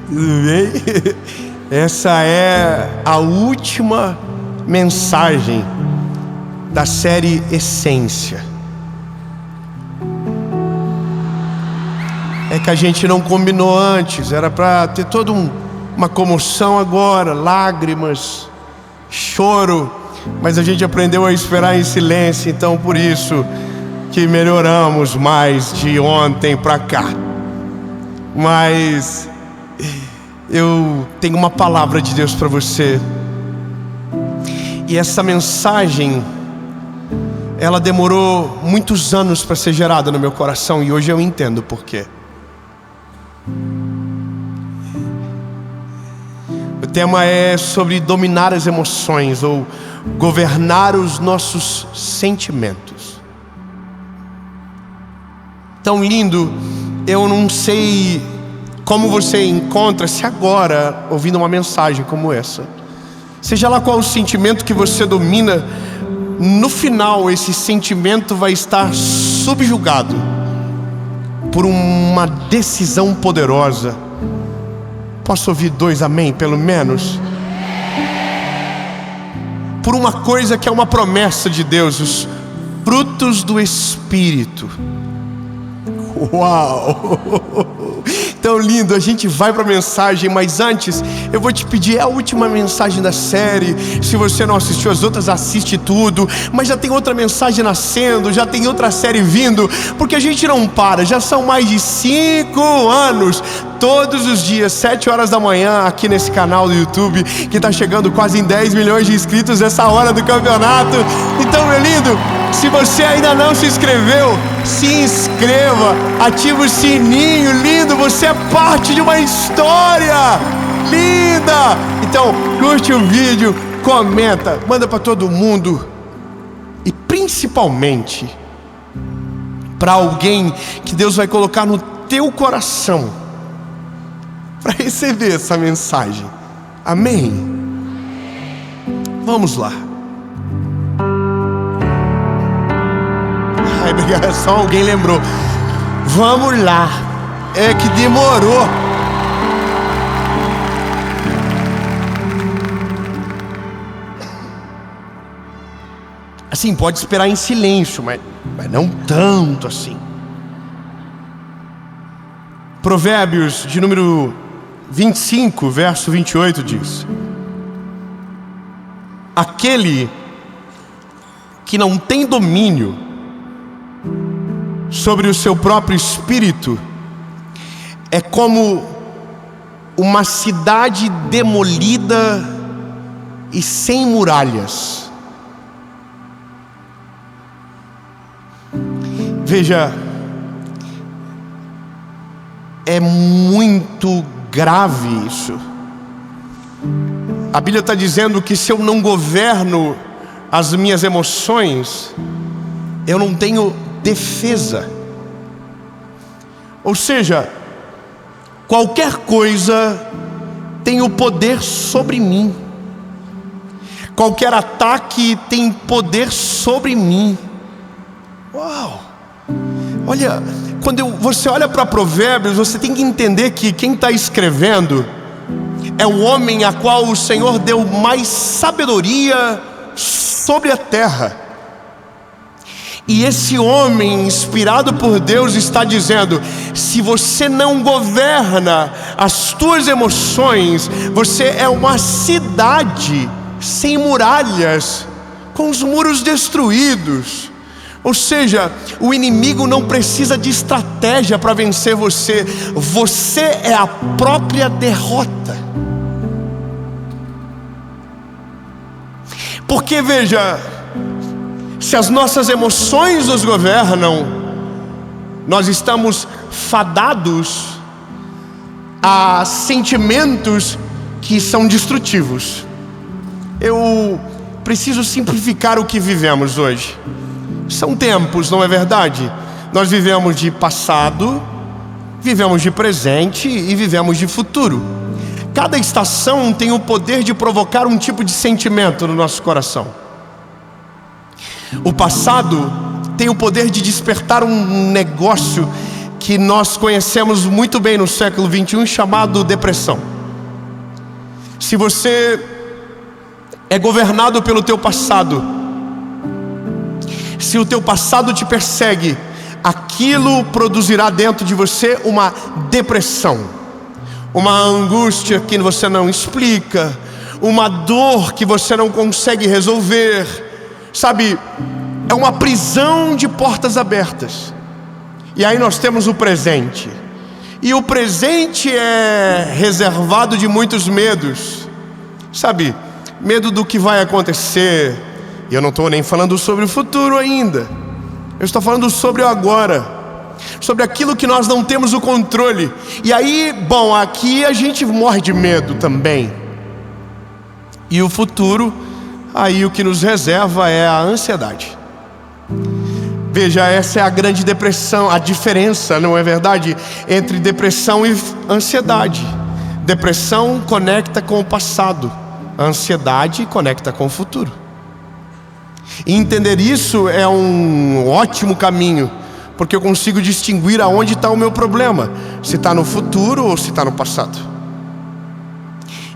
Tudo bem? Essa é a última mensagem da série Essência. É que a gente não combinou antes, era para ter toda uma comoção agora, lágrimas, choro, mas a gente aprendeu a esperar em silêncio, então por isso que melhoramos mais de ontem para cá. Mas eu tenho uma palavra de Deus para você. E essa mensagem, ela demorou muitos anos para ser gerada no meu coração, e hoje eu entendo por quê. O tema é sobre dominar as emoções, ou governar os nossos sentimentos. Tão lindo. Eu não sei como você encontra-se agora ouvindo uma mensagem como essa. Seja lá qual o sentimento que você domina, no final esse sentimento vai estar subjugado por uma decisão poderosa. Posso ouvir 2 amém, pelo menos? Por uma coisa que é uma promessa de Deus, os frutos do Espírito. Uau! Tão lindo. A gente vai para a mensagem, mas antes eu vou te pedir, é a última mensagem da série. Se você não assistiu as outras, assiste tudo. Mas já tem outra mensagem nascendo, já tem outra série vindo, porque a gente não para. Já são mais de 5 anos, todos os dias, 7 horas da manhã, aqui nesse canal do YouTube, que está chegando quase em 10 milhões de inscritos nessa hora do campeonato. Então, meu lindo, se você ainda não se inscreveu, se inscreva, ativa o sininho. Lindo, você é parte de uma história linda. Então, curte o vídeo, comenta, manda para todo mundo, e principalmente para alguém que Deus vai colocar no teu coração para receber essa mensagem. Amém? Vamos lá. Ai, obrigado, só alguém lembrou. Vamos lá. É que demorou. Assim, pode esperar em silêncio, mas não tanto assim. Provérbios de número 25, verso 28 diz: aquele que não tem domínio sobre o seu próprio espírito é como uma cidade demolida e sem muralhas. Veja, é muito grave isso. A Bíblia está dizendo que se eu não governo as minhas emoções, eu não tenho defesa. Ou seja, qualquer coisa tem o poder sobre mim. Qualquer ataque tem poder sobre mim. Uau! Olha, quando você olha para Provérbios, você tem que entender que quem está escrevendo é o homem a qual o Senhor deu mais sabedoria sobre a terra. E esse homem, inspirado por Deus, está dizendo: se você não governa as tuas emoções, você é uma cidade sem muralhas, com os muros destruídos. Ou seja, o inimigo não precisa de estratégia para vencer você. Você é a própria derrota. Porque veja, se as nossas emoções nos governam, nós estamos fadados a sentimentos que são destrutivos. Eu preciso simplificar o que vivemos hoje. São tempos, não é verdade? Nós vivemos de passado, vivemos de presente e vivemos de futuro. Cada estação tem o poder de provocar um tipo de sentimento no nosso coração. O passado tem o poder de despertar um negócio que nós conhecemos muito bem no século 21, chamado depressão. Se você é governado pelo teu passado, se o teu passado te persegue, aquilo produzirá dentro de você uma depressão, uma angústia que você não explica, uma dor que você não consegue resolver, sabe? É uma prisão de portas abertas. E aí nós temos o presente. E o presente é reservado de muitos medos, sabe? Medo do que vai acontecer. E eu não estou nem falando sobre o futuro ainda. Eu estou falando sobre o agora, sobre aquilo que nós não temos o controle. E aí, bom, aqui a gente morre de medo também. E o futuro, aí o que nos reserva é a ansiedade. Veja, essa é a grande depressão, a diferença, não é verdade? Entre depressão e ansiedade. Depressão conecta com o passado, a ansiedade conecta com o futuro. E entender isso é um ótimo caminho, porque eu consigo distinguir aonde está o meu problema, se está no futuro ou se está no passado.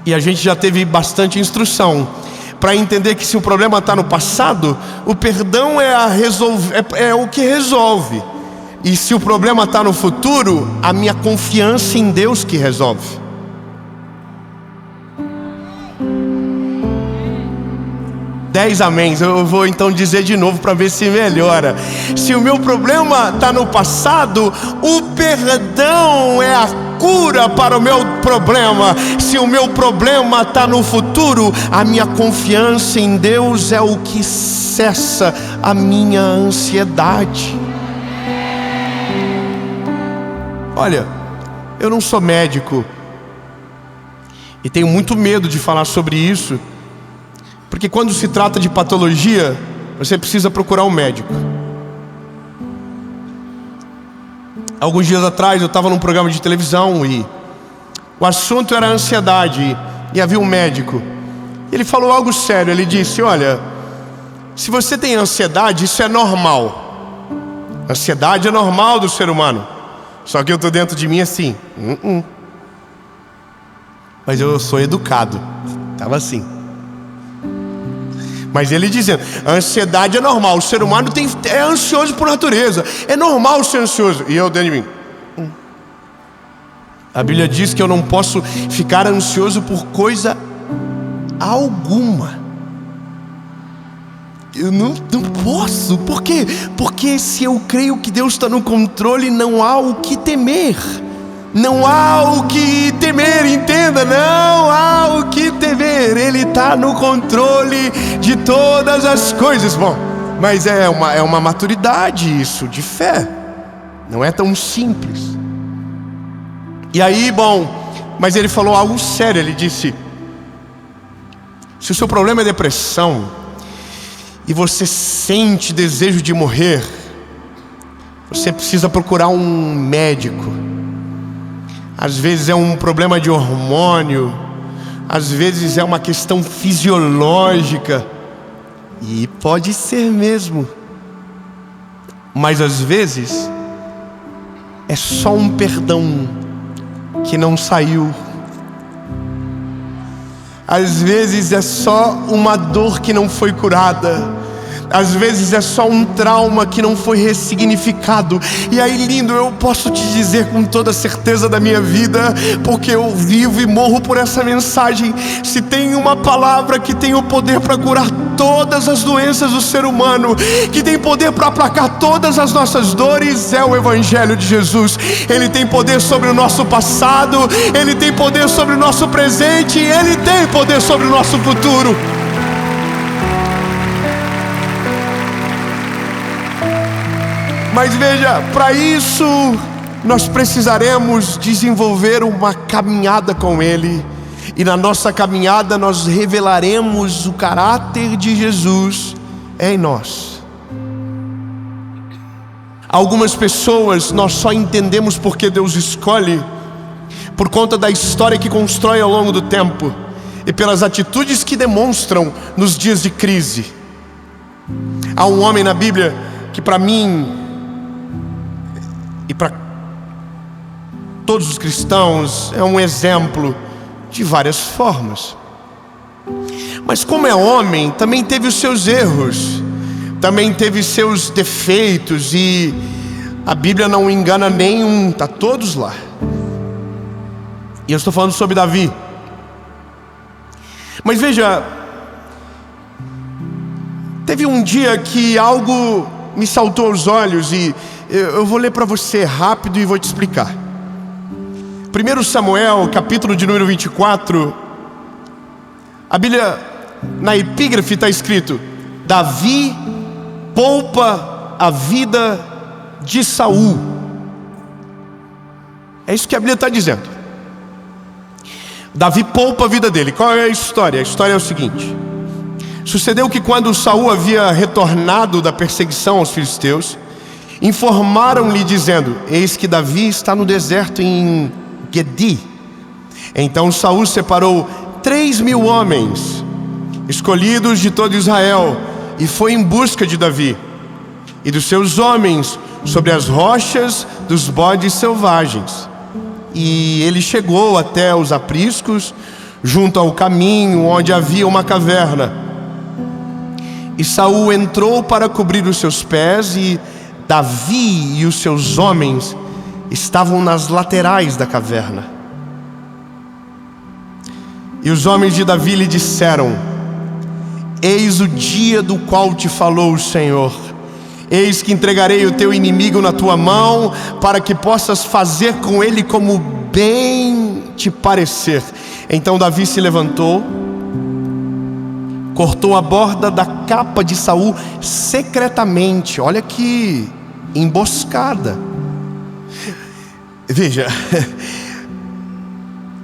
E a gente já teve bastante instrução para entender que se o problema está no passado, o perdão é o que resolve. E se o problema está no futuro, a minha confiança em Deus que resolve. Dez améns. Eu vou então dizer de novo para ver se melhora. Se o meu problema está no passado, o perdão é a cura para o meu problema. Se o meu problema está no futuro, a minha confiança em Deus é o que cessa a minha ansiedade. Olha, eu não sou médico e tenho muito medo de falar sobre isso, porque quando se trata de patologia, você precisa procurar um médico. Alguns dias atrás eu estava num programa de televisão e o assunto era ansiedade, e havia um médico. Ele falou algo sério. Ele disse: olha, se você tem ansiedade, isso é normal. Ansiedade é normal do ser humano. Só que eu estou dentro de mim assim, mas eu sou educado. Estava assim. Mas ele dizendo, a ansiedade é normal. O ser humano é ansioso por natureza. É normal ser ansioso. E eu dentro de mim. A Bíblia diz que eu não posso ficar ansioso por coisa alguma. Eu não posso. Por quê? Porque se eu creio que Deus está no controle, não há o que temer. Não há o que temer, entenda, não há o que temer. Ele está no controle de todas as coisas. Bom, mas é uma maturidade isso, de fé. Não é tão simples. E aí, bom, mas ele falou algo sério. Ele disse: se o seu problema é depressão e você sente desejo de morrer, você precisa procurar um médico. Às vezes é um problema de hormônio, às vezes é uma questão fisiológica, e pode ser mesmo, mas às vezes é só um perdão que não saiu. Às vezes é só uma dor que não foi curada. Às vezes é só um trauma que não foi ressignificado. E aí, lindo, eu posso te dizer com toda a certeza da minha vida, porque eu vivo e morro por essa mensagem: se tem uma palavra que tem o poder para curar todas as doenças do ser humano, que tem poder para aplacar todas as nossas dores, é o Evangelho de Jesus. Ele tem poder sobre o nosso passado, Ele tem poder sobre o nosso presente, e Ele tem poder sobre o nosso futuro. Mas veja, para isso nós precisaremos desenvolver uma caminhada com Ele. E na nossa caminhada nós revelaremos o caráter de Jesus em nós. Algumas pessoas nós só entendemos porque Deus escolhe por conta da história que constrói ao longo do tempo e pelas atitudes que demonstram nos dias de crise. Há um homem na Bíblia que para mim e para todos os cristãos é um exemplo de várias formas. Mas como é homem, também teve os seus erros, também teve seus defeitos, e a Bíblia não engana nenhum, está todos lá. E eu estou falando sobre Davi. Mas veja, teve um dia que algo me saltou aos olhos, e eu vou ler para você rápido e vou te explicar. 1 Samuel, capítulo de número 24, a Bíblia, na epígrafe está escrito: Davi poupa a vida de Saul. É isso que a Bíblia está dizendo. Davi poupa a vida dele. Qual é a história? A história é o seguinte: sucedeu que quando Saul havia retornado da perseguição aos filisteus, informaram-lhe dizendo: eis que Davi está no deserto em Gedi. Então Saul separou 3.000 homens escolhidos de todo Israel e foi em busca de Davi e dos seus homens sobre as rochas dos bodes selvagens. E ele chegou até os apriscos, junto ao caminho onde havia uma caverna. E Saul entrou para cobrir os seus pés, e Davi e os seus homens estavam nas laterais da caverna. E os homens de Davi lhe disseram: eis o dia do qual te falou o Senhor. Eis que entregarei o teu inimigo na tua mão, para que possas fazer com ele como bem te parecer. Então Davi se levantou, cortou a borda da capa de Saul secretamente. Olha que emboscada. Veja,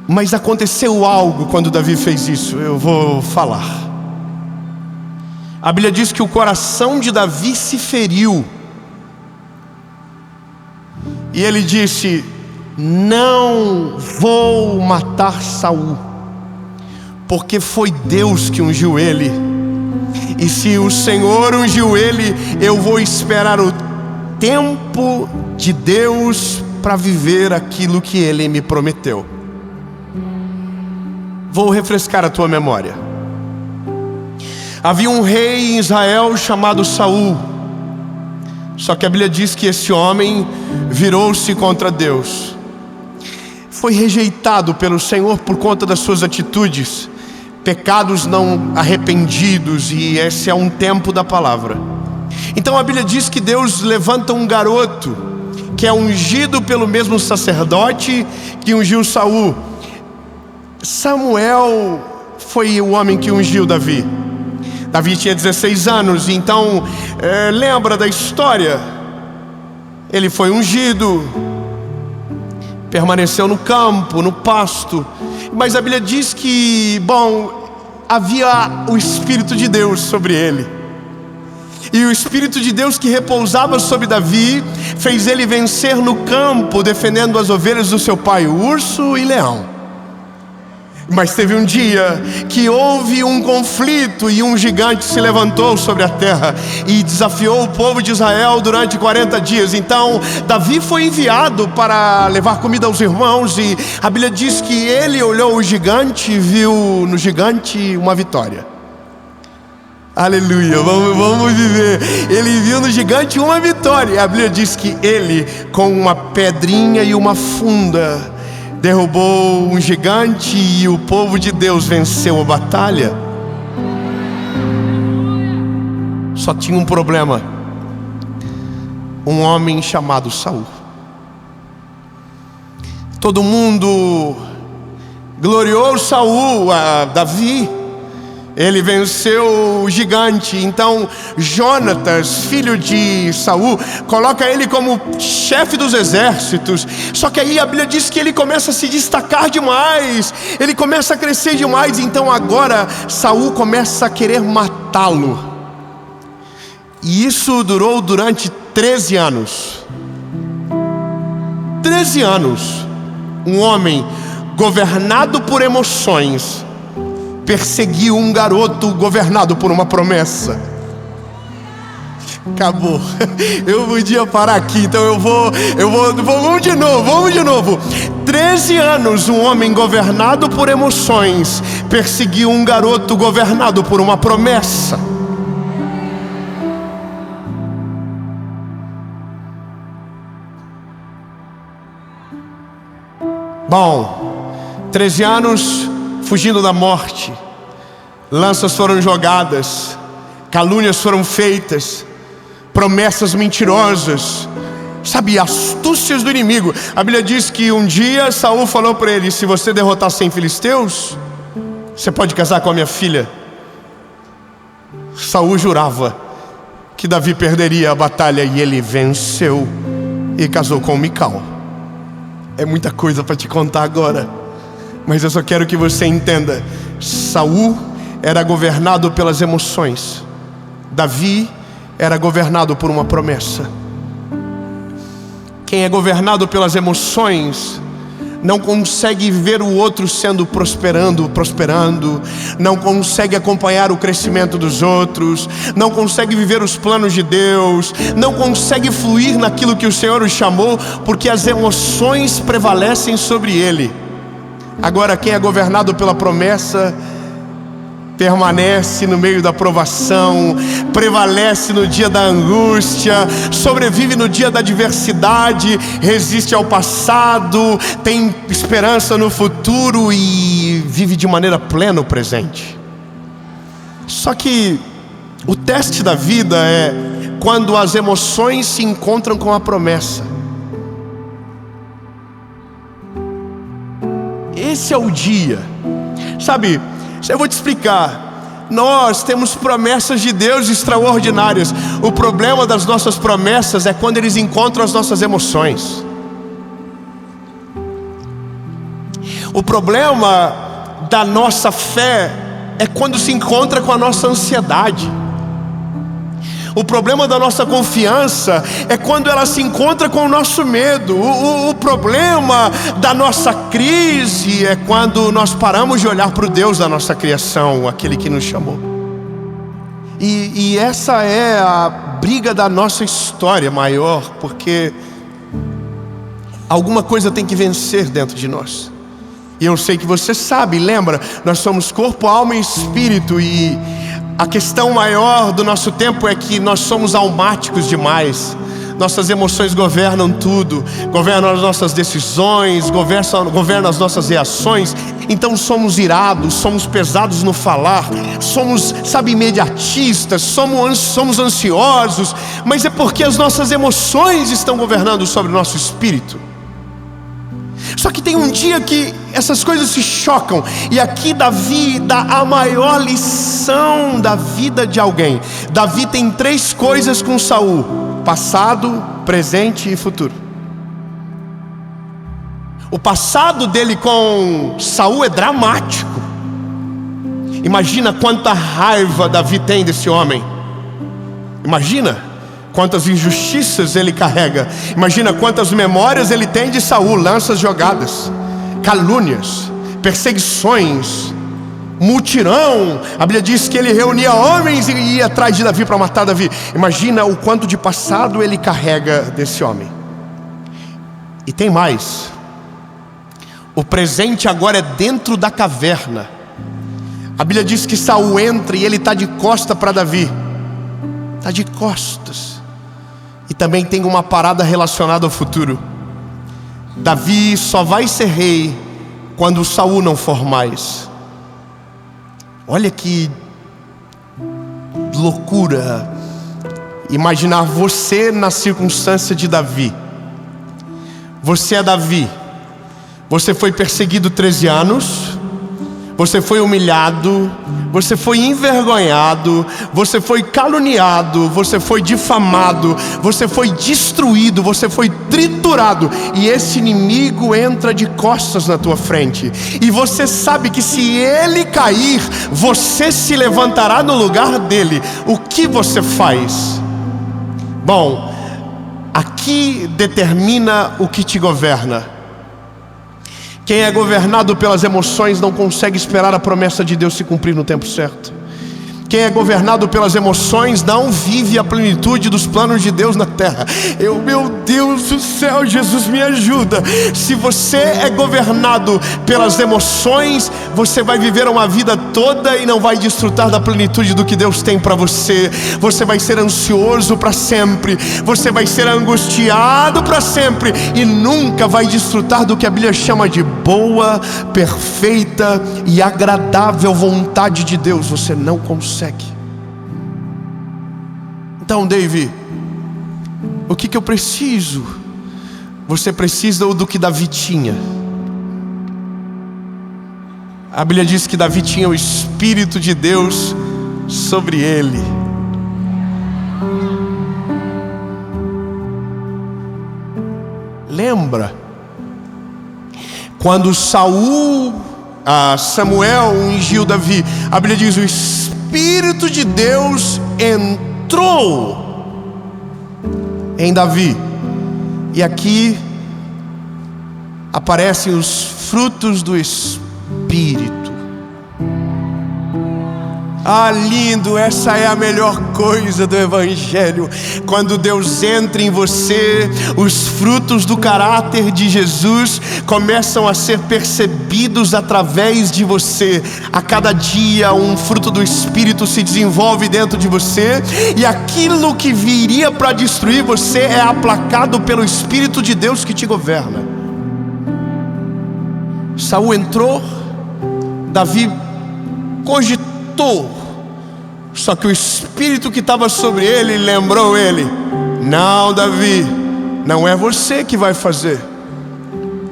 mas aconteceu algo quando Davi fez isso. Eu vou falar. A Bíblia diz que o coração de Davi se feriu, e ele disse: não vou matar Saul, porque foi Deus que ungiu ele, e se o Senhor ungiu ele, eu vou esperar o tempo de Deus para viver aquilo que ele me prometeu. Vou refrescar a tua memória. Havia um rei em Israel chamado Saul. Só que a Bíblia diz que esse homem virou-se contra Deus. Foi rejeitado pelo Senhor por conta das suas atitudes, pecados não arrependidos, e esse é um tempo da palavra. Então a Bíblia diz que Deus levanta um garoto que é ungido pelo mesmo sacerdote que ungiu Saul. Samuel foi o homem que ungiu Davi. Davi tinha 16 anos, então lembra da história. Ele foi ungido, permaneceu no campo, no pasto. Mas a Bíblia diz que, havia o Espírito de Deus sobre ele. E o Espírito de Deus que repousava sobre Davi fez ele vencer no campo, defendendo as ovelhas do seu pai, o urso e leão. Mas teve um dia que houve um conflito, e um gigante se levantou sobre a terra e desafiou o povo de Israel durante 40 dias. Então Davi foi enviado para levar comida aos irmãos, e a Bíblia diz que ele olhou o gigante e viu no gigante uma vitória. Aleluia, vamos viver. Ele viu no gigante uma vitória, e a Bíblia diz que ele, com uma pedrinha e uma funda, derrubou um gigante, e o povo de Deus venceu a batalha. Só tinha um problema: um homem chamado Saul. Todo mundo gloriou Saul, a Davi. Ele venceu o gigante. Então Jonatas, filho de Saul, coloca ele como chefe dos exércitos. Só que aí a Bíblia diz que ele começa a se destacar demais, ele começa a crescer demais. Então agora Saul começa a querer matá-lo. E isso durou durante 13 anos. 13 anos, um homem governado por emoções perseguiu um garoto governado por uma promessa. Acabou. Eu podia parar aqui, então vamos de novo. 13 anos, um homem governado por emoções perseguiu um garoto governado por uma promessa. Bom, 13 anos fugindo da morte, lanças foram jogadas, calúnias foram feitas, promessas mentirosas, sabe, astúcias do inimigo. A Bíblia diz que um dia Saul falou para ele: se você derrotar 100 filisteus, você pode casar com a minha filha. Saul jurava que Davi perderia a batalha, e ele venceu e casou com Mical. É muita coisa para te contar agora, mas eu só quero que você entenda: Saul era governado pelas emoções, Davi era governado por uma promessa. Quem é governado pelas emoções não consegue ver o outro sendo prosperando, não consegue acompanhar o crescimento dos outros, não consegue viver os planos de Deus, não consegue fluir naquilo que o Senhor o chamou, porque as emoções prevalecem sobre ele. Agora, quem é governado pela promessa permanece no meio da provação, prevalece no dia da angústia, sobrevive no dia da adversidade, resiste ao passado, tem esperança no futuro e vive de maneira plena o presente. Só que o teste da vida é quando as emoções se encontram com a promessa. Esse é o dia, sabe? Eu vou te explicar. Nós temos promessas de Deus extraordinárias. O problema das nossas promessas é quando eles encontram as nossas emoções. O problema da nossa fé é quando se encontra com a nossa ansiedade. O problema da nossa confiança é quando ela se encontra com o nosso medo. O problema da nossa crise é quando nós paramos de olhar para o Deus da nossa criação, aquele que nos chamou. E essa é a briga da nossa história maior, porque alguma coisa tem que vencer dentro de nós. E eu sei que você sabe, lembra? Nós somos corpo, alma e espírito, e a questão maior do nosso tempo é que nós somos almáticos demais. Nossas emoções governam tudo, governam as nossas decisões, governam as nossas reações. Então somos irados, somos pesados no falar, somos, sabe, imediatistas, somos ansiosos. Mas é porque as nossas emoções estão governando sobre o nosso espírito. Só que tem um dia que essas coisas se chocam, e aqui Davi dá a maior lição da vida de alguém. Davi tem 3 coisas com Saul: passado, presente e futuro. O passado dele com Saul é dramático. Imagina quanta raiva Davi tem desse homem. Imagina quantas injustiças ele carrega. Imagina quantas memórias ele tem de Saul: lanças jogadas, calúnias, perseguições, mutirão. A Bíblia diz que ele reunia homens e ia atrás de Davi para matar Davi. Imagina o quanto de passado ele carrega desse homem. E tem mais. O presente agora é dentro da caverna. A Bíblia diz que Saul entra e ele está de costa para Davi. Está de costas. E também tem uma parada relacionada ao futuro. Davi só vai ser rei quando Saul não for mais. Olha que loucura imaginar você na circunstância de Davi. Você é Davi. Você foi perseguido 13 anos. Você foi humilhado, você foi envergonhado, você foi caluniado, você foi difamado, você foi destruído, você foi triturado. E esse inimigo entra de costas na tua frente. E você sabe que se ele cair, você se levantará no lugar dele. O que você faz? Bom, aqui determina o que te governa. Quem é governado pelas emoções não consegue esperar a promessa de Deus se cumprir no tempo certo. Quem é governado pelas emoções não vive a plenitude dos planos de Deus na terra. Meu Deus do céu, Jesus me ajuda. Se você é governado pelas emoções, você vai viver uma vida toda e não vai desfrutar da plenitude do que Deus tem para você. Você vai ser ansioso para sempre, você vai ser angustiado para sempre e nunca vai desfrutar do que a Bíblia chama de boa, perfeita e agradável vontade de Deus. Você não consegue. Então, Davi, o que eu preciso? Você precisa do que Davi tinha. A Bíblia diz que Davi tinha o Espírito de Deus sobre ele. Lembra quando Samuel ungiu Davi? A Bíblia diz: o Espírito de Deus entrou em Davi. E aqui aparecem os frutos do Espírito. Ah, lindo, essa é a melhor coisa do Evangelho. Quando Deus entra em você, os frutos do caráter de Jesus começam a ser percebidos através de você. A cada dia um fruto do Espírito se desenvolve dentro de você, e aquilo que viria para destruir você é aplacado pelo Espírito de Deus que te governa. Saul entrou, Davi cogitou, só que o Espírito que estava sobre ele lembrou ele: não, Davi, não é você que vai fazer,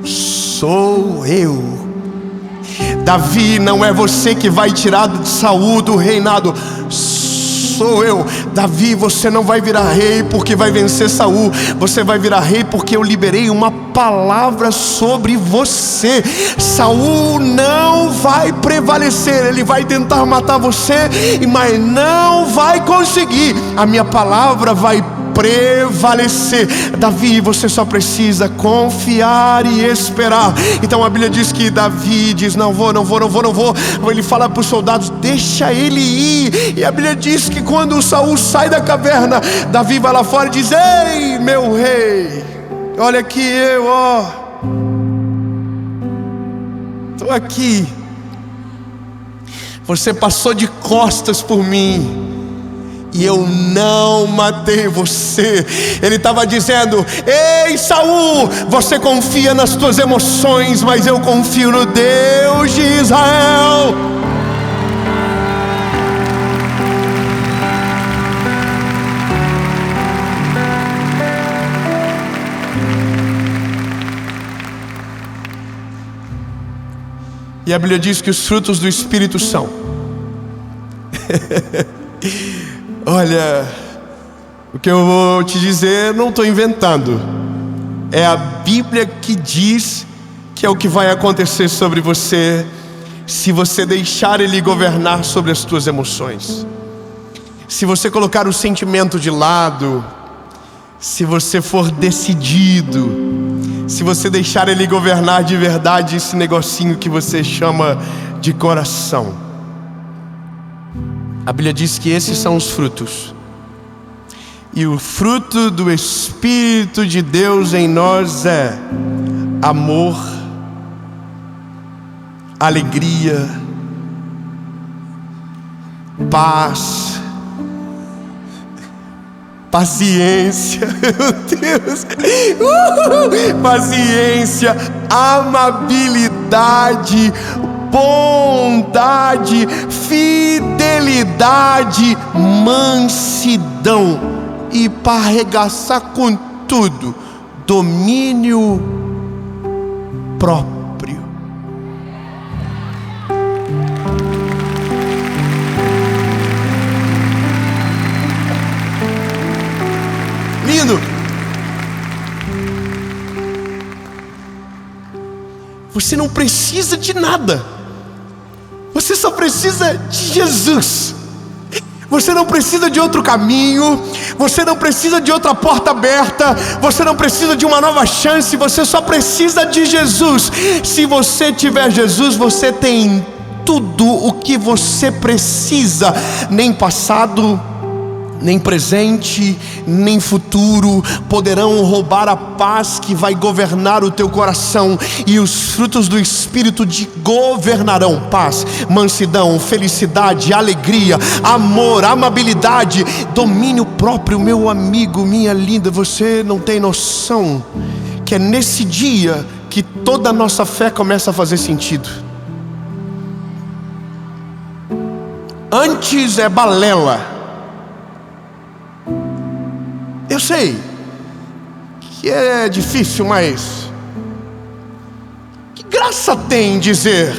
sou eu. Davi, não é você que vai tirar de Saul do reinado, sou eu. Davi, você não vai virar rei porque vai vencer Saul. Você vai virar rei porque eu liberei uma palavra sobre você. Saul não vai prevalecer. Ele vai tentar matar você, mas não vai conseguir. A minha palavra vai prevalecer. Davi, você só precisa confiar e esperar. Então a Bíblia diz que Davi diz: não vou. Ele fala para os soldados: deixa ele ir. E a Bíblia diz que quando Saul sai da caverna, Davi vai lá fora e diz: ei, meu rei, olha aqui eu, estou aqui. Você passou de costas por mim e eu não matei você. Ele estava dizendo: ei, Saul, você confia nas tuas emoções, mas eu confio no Deus de Israel. E a Bíblia diz que os frutos do Espírito são olha, o que eu vou te dizer, não estou inventando. É a Bíblia que diz que é o que vai acontecer sobre você, se você deixar Ele governar sobre as tuas emoções. Se você colocar o sentimento de lado, se você for decidido, se você deixar Ele governar de verdade esse negocinho que você chama de coração. A Bíblia diz que esses são os frutos. E o fruto do Espírito de Deus em nós é amor, alegria, paz, paciência, meu Deus, paciência, amabilidade, bondade, fidelidade, mansidão e, para arregaçar com tudo, domínio próprio. Lindo. Você não precisa de nada. Você só precisa de Jesus. Você não precisa de outro caminho, você não precisa de outra porta aberta, você não precisa de uma nova chance, você só precisa de Jesus. Se você tiver Jesus, você tem tudo o que você precisa. Nem passado, nem presente, nem futuro poderão roubar a paz que vai governar o teu coração. E os frutos do Espírito te governarão: paz, mansidão, felicidade, alegria, amor, amabilidade, domínio próprio. Meu amigo, minha linda, você não tem noção que é nesse dia que toda a nossa fé começa a fazer sentido. Antes é balela. Eu sei que é difícil, mas que graça tem em dizer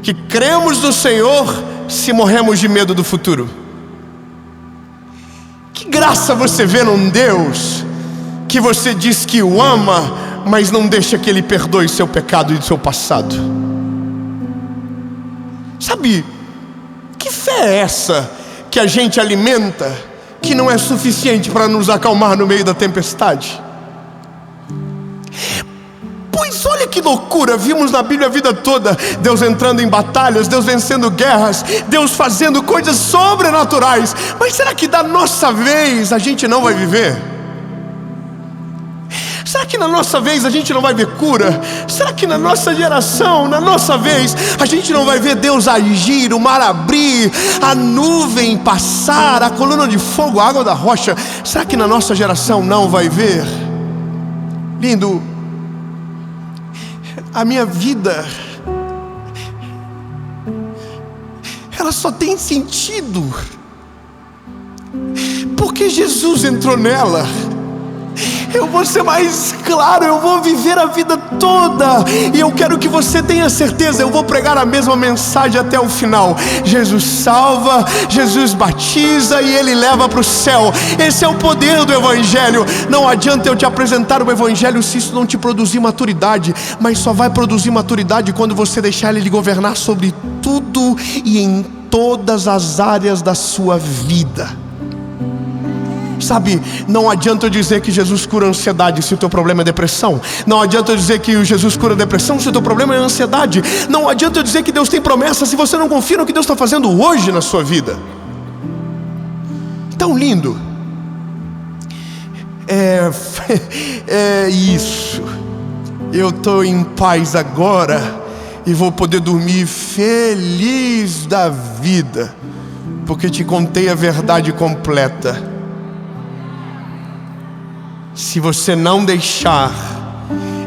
que cremos no Senhor se morremos de medo do futuro? Que graça você vê num Deus que você diz que o ama, mas não deixa que Ele perdoe seu pecado e seu passado? Sabe, que fé é essa que a gente alimenta, que não é suficiente para nos acalmar no meio da tempestade? Pois olha que loucura, vimos na Bíblia a vida toda Deus entrando em batalhas, Deus vencendo guerras, Deus fazendo coisas sobrenaturais. Mas será que da nossa vez a gente não vai viver? Será que na nossa vez a gente não vai ver cura? Será que na nossa geração, na nossa vez, a gente não vai ver Deus agir, o mar abrir, a nuvem passar, a coluna de fogo, a água da rocha? Será que na nossa geração não vai ver? Lindo, a minha vida, ela só tem sentido porque Jesus entrou nela. Eu vou ser mais claro, eu vou viver a vida toda, e eu quero que você tenha certeza, eu vou pregar a mesma mensagem até o final. Jesus salva, Jesus batiza e Ele leva para o céu. Esse é o poder do Evangelho. Não adianta eu te apresentar o Evangelho se isso não te produzir maturidade, mas só vai produzir maturidade quando você deixar Ele governar sobre tudo e em todas as áreas da sua vida. Sabe, não adianta eu dizer que Jesus cura a ansiedade se o teu problema é depressão. Não adianta eu dizer que Jesus cura a depressão se o teu problema é a ansiedade. Não adianta eu dizer que Deus tem promessa se você não confia no que Deus está fazendo hoje na sua vida. Tão lindo. É isso. Eu estou em paz agora e vou poder dormir feliz da vida, porque te contei a verdade completa. Se você não deixar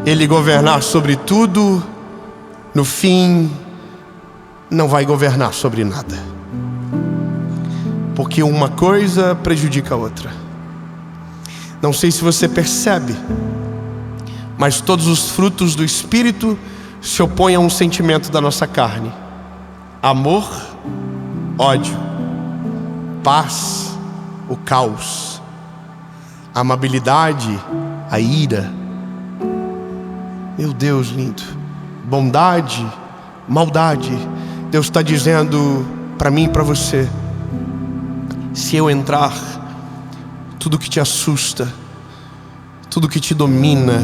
Ele governar sobre tudo, no fim não vai governar sobre nada, porque uma coisa prejudica a outra. Não sei se você percebe, mas todos os frutos do Espírito se opõem a um sentimento da nossa carne: amor, ódio, paz, o caos, amabilidade, a ira. Meu Deus lindo, bondade, maldade. Deus está dizendo para mim e para você: se eu entrar, tudo que te assusta, tudo que te domina,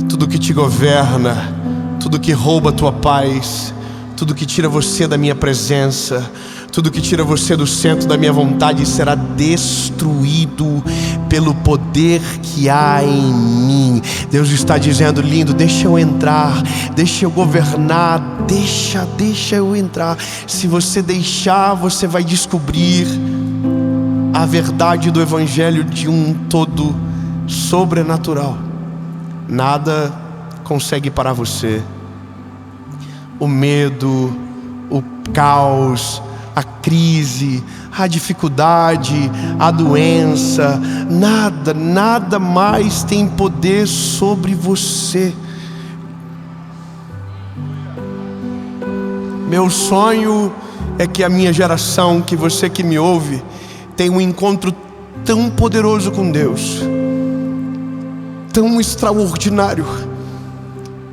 tudo que te governa, tudo que rouba a tua paz, tudo que tira você da minha presença, tudo que tira você do centro da minha vontade, será destruído pelo poder que há em mim. Deus está dizendo: lindo, deixa eu entrar, deixa eu governar, deixa eu entrar. Se você deixar, você vai descobrir a verdade do Evangelho de um todo sobrenatural. Nada consegue parar você. O medo, o caos, a crise, a dificuldade, a doença, nada mais tem poder sobre você. Meu sonho é que a minha geração, que você que me ouve, tenha um encontro tão poderoso com Deus, tão extraordinário,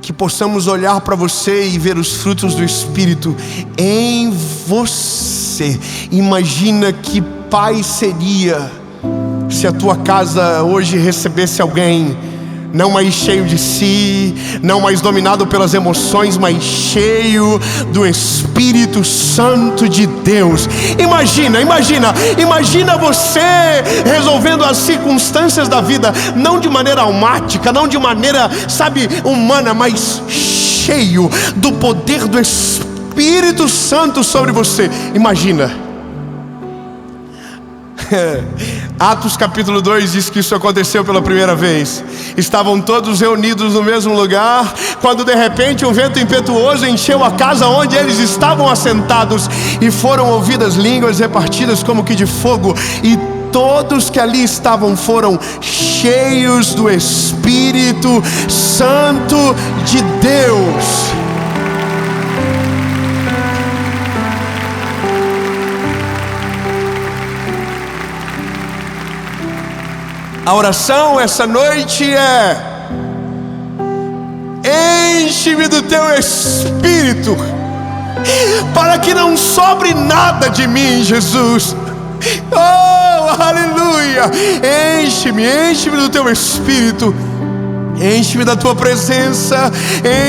que possamos olhar para você e ver os frutos do Espírito em você. você. Imagina que pai seria se a tua casa hoje recebesse alguém não mais cheio de si, não mais dominado pelas emoções, mas cheio do Espírito Santo de Deus. Imagina você resolvendo as circunstâncias da vida, não de maneira almática, não de maneira, humana, mas cheio do poder do Espírito Santo sobre você. Imagina. Atos capítulo 2 diz que isso aconteceu pela primeira vez. Estavam todos reunidos no mesmo lugar, quando de repente um vento impetuoso encheu a casa onde eles estavam assentados, e foram ouvidas línguas repartidas como que de fogo, e todos que ali estavam foram cheios do Espírito Santo de Deus. A oração essa noite é: enche-me do teu Espírito, para que não sobre nada de mim, Jesus. Oh, aleluia! Enche-me do teu Espírito. Enche-me da tua presença,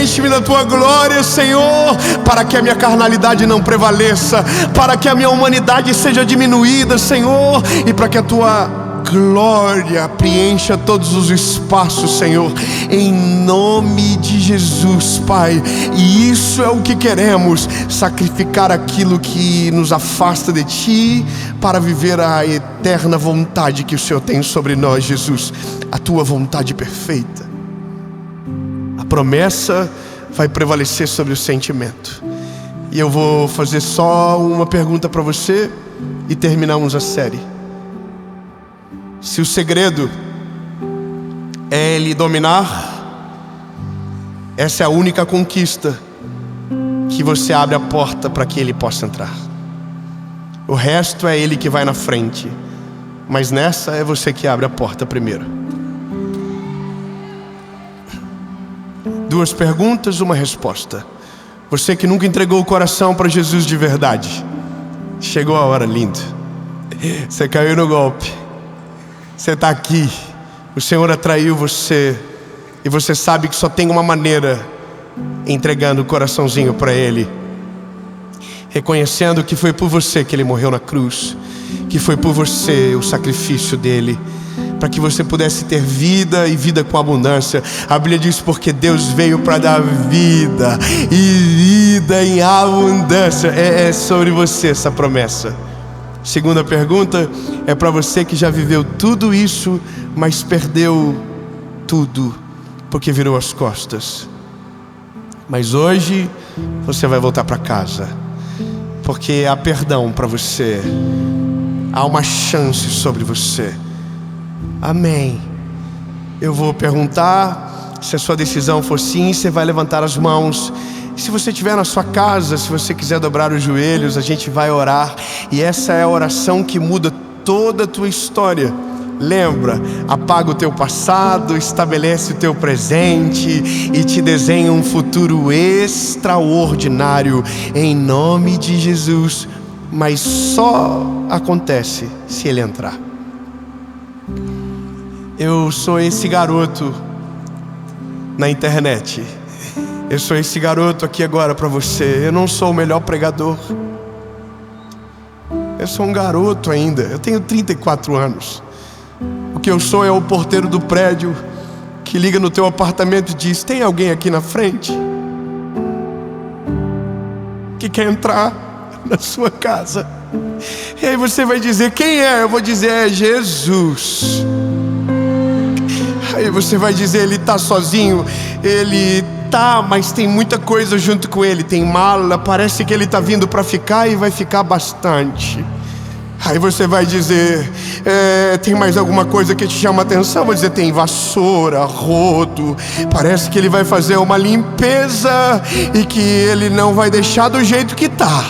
enche-me da tua glória, Senhor, para que a minha carnalidade não prevaleça, para que a minha humanidade seja diminuída, Senhor, e para que a tua glória preencha todos os espaços, Senhor, em nome de Jesus, Pai. E isso é o que queremos: sacrificar aquilo que nos afasta de Ti, para viver a eterna vontade que o Senhor tem sobre nós, Jesus, a Tua vontade perfeita. A promessa vai prevalecer sobre o sentimento. E eu vou fazer só uma pergunta para você e terminamos a série. Se o segredo é Ele dominar, essa é a única conquista que você abre a porta para que Ele possa entrar. O resto é Ele que vai na frente, mas nessa é você que abre a porta primeiro. 2 perguntas, uma resposta. Você que nunca entregou o coração para Jesus de verdade, chegou a hora, lindo. Você caiu no golpe. Você está aqui, o Senhor atraiu você, e você sabe que só tem uma maneira: entregando o coraçãozinho para Ele, reconhecendo que foi por você que Ele morreu na cruz, que foi por você o sacrifício dele, para que você pudesse ter vida e vida com abundância. A Bíblia diz: porque Deus veio para dar vida e vida em abundância. É sobre você essa promessa. Segunda pergunta é para você que já viveu tudo isso, mas perdeu tudo porque virou as costas. Mas hoje você vai voltar para casa, porque há perdão para você, há uma chance sobre você. Amém. Eu vou perguntar, se a sua decisão for sim, você vai levantar as mãos. Se você estiver na sua casa, se você quiser dobrar os joelhos, a gente vai orar. E essa é a oração que muda toda a tua história. Lembra, apaga o teu passado, estabelece o teu presente e te desenha um futuro extraordinário, em nome de Jesus. Mas só acontece se Ele entrar. Eu sou esse garoto na internet. Eu sou esse garoto aqui agora para você. Eu não sou o melhor pregador. Eu sou um garoto ainda. Eu tenho 34 anos. O que eu sou é o porteiro do prédio que liga no teu apartamento e diz: tem alguém aqui na frente que quer entrar na sua casa? E aí você vai dizer: quem é? Eu vou dizer: é Jesus. Aí você vai dizer: ele está sozinho. Ele tá, mas tem muita coisa junto com ele. Tem mala, parece que ele está vindo para ficar e vai ficar bastante. Aí você vai dizer: tem mais alguma coisa que te chama a atenção? Eu vou dizer: tem vassoura, rodo, parece que ele vai fazer uma limpeza e que ele não vai deixar do jeito que tá.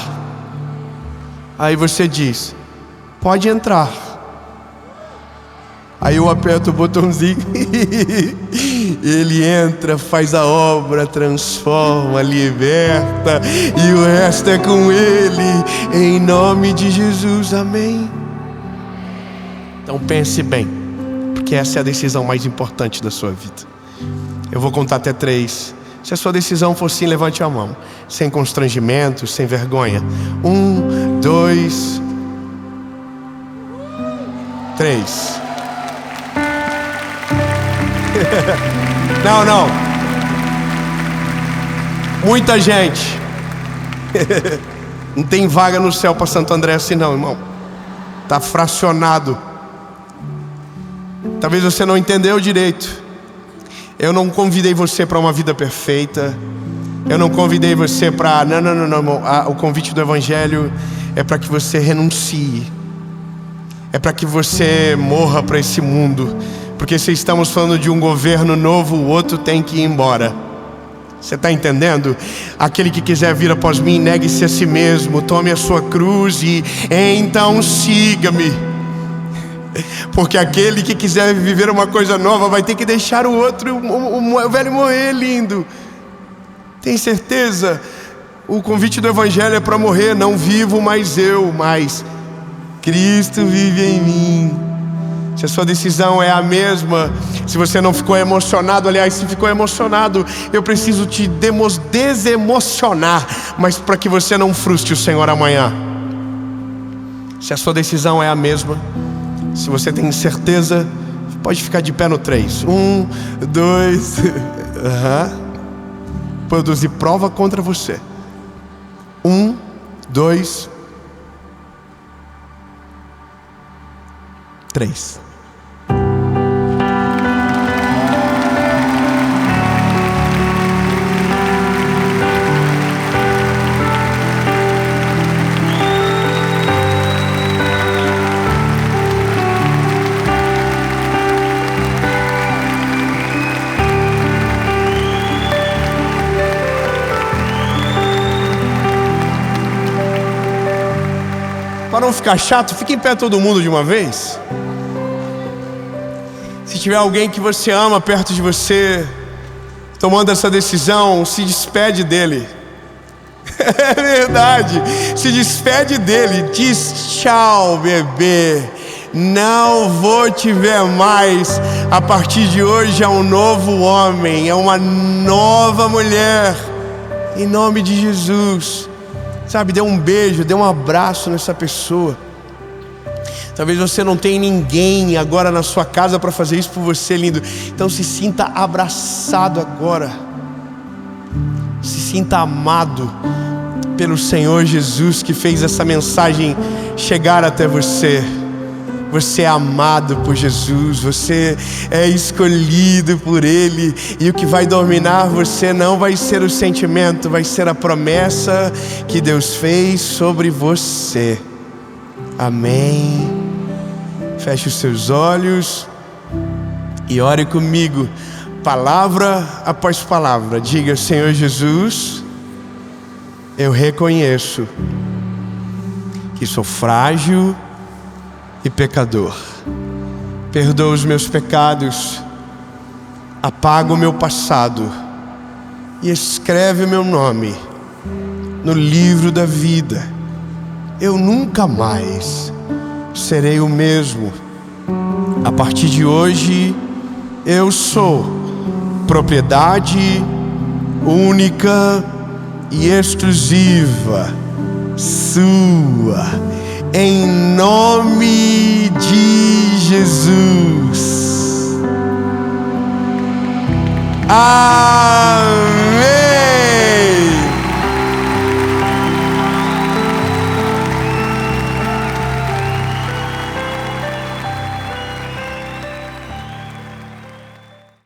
Aí você diz: pode entrar. Aí eu aperto o botãozinho Ele entra, faz a obra, transforma, liberta, e o resto é com Ele, em nome de Jesus, amém. Então pense bem, porque essa é a decisão mais importante da sua vida. Eu vou contar até 3. Se a sua decisão for sim, levante a mão, sem constrangimento, sem vergonha. 1, 2, 3. Não. Muita gente. Não tem vaga no céu para Santo André assim não, irmão. Está fracionado. Talvez você não entendeu direito. Eu não convidei você para uma vida perfeita. Eu não convidei você para... Não, irmão. O convite do Evangelho é para que você renuncie. É para que você morra para esse mundo. Porque se estamos falando de um governo novo, o outro tem que ir embora. Você está entendendo? Aquele que quiser vir após mim, negue-se a si mesmo, tome a sua cruz e então siga-me. Porque aquele que quiser viver uma coisa nova vai ter que deixar o outro, o velho morrer, lindo. Tem certeza? O convite do Evangelho é para morrer. Não vivo mais eu, mas Cristo vive em mim. Se a sua decisão é a mesma, se você não ficou emocionado, aliás, se ficou emocionado, eu preciso te desemocionar, mas para que você não frustre o Senhor amanhã. Se a sua decisão é a mesma, se você tem certeza, pode ficar de pé no 3. 1, 2, produzir prova contra você. 1, 2, 3. Para não ficar chato, fique em pé todo mundo de uma vez. Se tiver alguém que você ama perto de você, tomando essa decisão, se despede dele. É verdade, se despede dele. Diz tchau, bebê. Não vou te ver mais. A partir de hoje é um novo homem, é uma nova mulher. Em nome de Jesus. Sabe, dê um beijo, dê um abraço nessa pessoa. Talvez você não tenha ninguém agora na sua casa para fazer isso por você, lindo. Então se sinta abraçado agora. Se sinta amado pelo Senhor Jesus, que fez essa mensagem chegar até você. Você é amado por Jesus, você é escolhido por Ele. E o que vai dominar você não vai ser o sentimento, vai ser a promessa que Deus fez sobre você. Amém. Feche os seus olhos e ore comigo, palavra após palavra. Diga: Senhor Jesus, eu reconheço que sou frágil e pecador. Perdoa os meus pecados, apaga o meu passado e escreve o meu nome no livro da vida. Eu nunca mais serei o mesmo. A partir de hoje, eu sou propriedade única e exclusiva sua. Em nome de Jesus. Amém.